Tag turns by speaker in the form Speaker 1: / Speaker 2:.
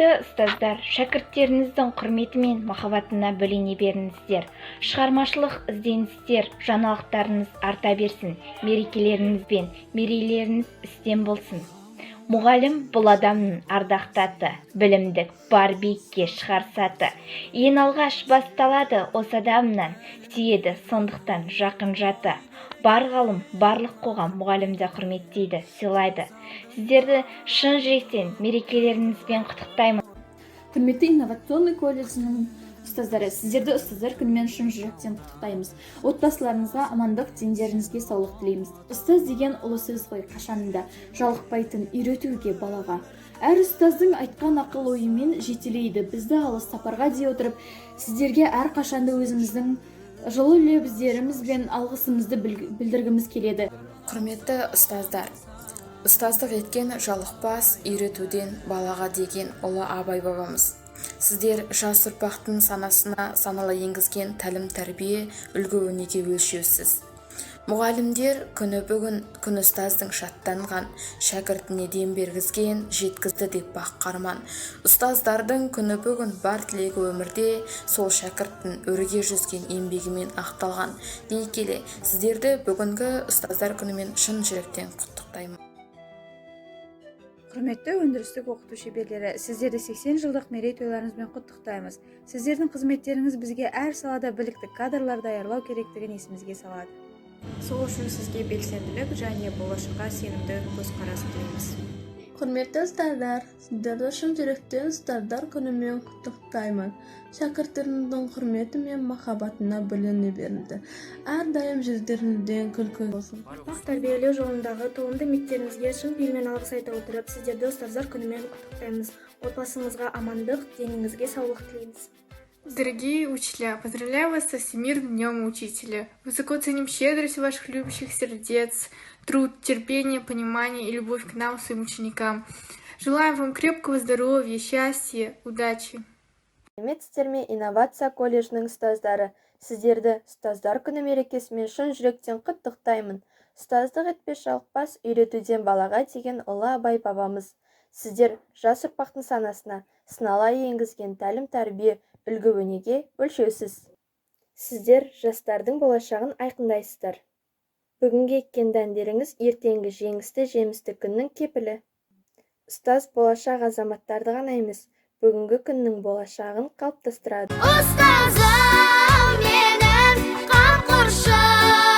Speaker 1: Құрметті ұстаздар, шәкірттеріңіздің құрметі мен махаббатына бөлене беріңіздер. Шығармашылық ізденістер, жаңалықтарыңыз арта берсін. Мерекелеріңіз бен мерейлеріңіз істен болсын. Мұғалім бұл адамның ардақты аты, білімдік бар биікке шығарсаты. Ең алғаш басталады осы адамнан, сүйеді сондықтан жақын жаты. Бар ғалым, барлық қоғам мұғалімді құрметтейді, сыйлайды. Сіздерді шын жүректен мерекелеріңізбен құттықтаймын.
Speaker 2: Құрметті инновационный колледжінің ұстаздары, сіздерді ұстаздар күнімен шын жүректен құттықтаймыз. Отбасыларыңызға амандық, дендеріңізге саулық тілейміз. Ұстаз деген ұлы сөз ғой, қашанында жалықпайтын үйретуге балаға. Әр ұстаздың айтқан ақыл ойымен жетелейді бізді алыс сапарға дей отырып, сіздерге әр қашанда өзіміздің жылы лебіздеріміз бен алғысымызды білдіргіміз келеді.
Speaker 3: Құрметті ұстаздар, ұстаздық еткен жалықпас үйретуден балаға деген ұлы Абай бабамыз. Сіздер жас ұрпақтың санасына саналы енгізген тәлім тәрбие үлгі өнеге өлшеусіз. Мұғалімдер күні бүгін күн ұстаздың шаттанған, шәкіртіне дем бергізген, жеткізді деп бақ қарман. Ұстаздардың күні бүгін бар тілегі өмірде, сол шәкірттің өрге жүзген еңбегімен ақталған. Дей келе, сіздерді бүгінгі ұстаздар күнімен шын жүректен құттықтаймын.
Speaker 4: Құрметті өндірістік оқыту шеберлері, сіздерді 80 жылдық мерейтойларыңызбен құттықтаймыз. Сіздердің қызметтеріңіз бізге әр салада білікті кадрлар даярлау керектігін есімізге салады. Сол үшін сізге белсенділік және болашаққа сенімді көзқарас тілейміз.
Speaker 5: Құрметті ұстаздар, сіздерді шын жүректен ұстаздар күнімен құттықтаймын. Шәкірттеріңіздің құрметі мен махаббатына бөлене беріңіздер. Әрдайым жүздеріңізден күлкі болсын.
Speaker 6: Ұрпақ тәрбиелеу жолындағы толымды еңбектеріңізге шын пейілмен алғыс айта отырып, сіздерді ұстаздар күнімен құттықтаймыз. Отбасыңызға амандық, деніңізге саулық тілейміз.
Speaker 7: Дорогие учителя, поздравляю вас со Всемирным днем учителя. Высоко ценим щедрость ваших любящих сердец, труд, терпение, понимание и любовь к нам, своим ученикам. Желаем вам крепкого здоровья, счастья, удачи.
Speaker 8: Сәлеметсіздер ме, инновация колледжінің ұстаздары. Сіздерді ұстаздар күні мерекесімен шын жүректен құттықтаймын. Ұстаздық етпес жалықпас үйретуден балаға деген ұлы Абай бабамыз. Сіздер жас ұрпақтың санасына сынала енгізген тәлім тәрбие үлгі өнеге өлшеусіз. Сіздер жастардың болашағын айқындайсыздар. Бүгінгі еккен дәндеріңіз ертеңгі жеңісті жемісті күннің кепілі. Ұстаз болашақ азаматтарды ғана емес, бүгінгі күннің болашағын қалыптастырады.
Speaker 9: Ұстазым менің қамқоршым.